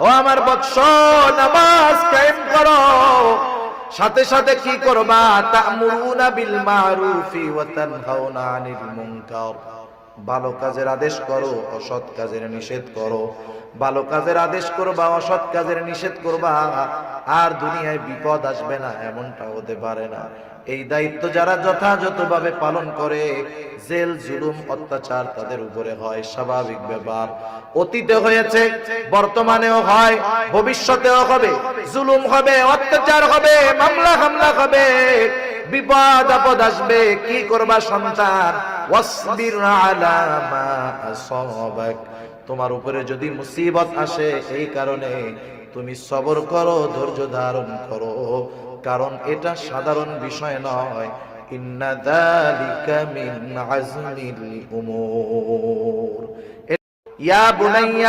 ও আমার বৎস, নামাজ কায়েম করো, সাথে সাথে কি করবা? তা'মুরুনা বিল মা'রুফি ওয়া তানহাউনা আনিল মুনকার। ভালো কাজের আদেশ করো, অসৎ কাজের নিষেধ করো। ভালো কাজের আদেশ করবা, অসৎ কাজের নিষেধ করবা, আর দুনিয়ায় বিপদ আসবে না এমনটা হতে পারে না। এই দায়িত্ব যারা যথাযথভাবে পালন করে, জেল জুলুম অত্যাচার তাদের উপরে হয় স্বাভাবিক ব্যাপার। অতীতে হয়েছে, বর্তমানেও হয়, ভবিষ্যতেও হবে। জুলুম হবে, অত্যাচার হবে, মামলা হামলা হবে, বিপদ আপদ আসবে। কি করবা সন্তান? ওয়াসবির আলা মা আসাবাক। তোমার উপরে যদি মুসিবত আসে, এই কারণে তুমি সবর করো, ধৈর্য ধারণ করো, কারণ এটা সাধারণ বিষয় নয়। ইন্না যালিকা মিন আজমিল উমুর। ইয়া বুনাইয়া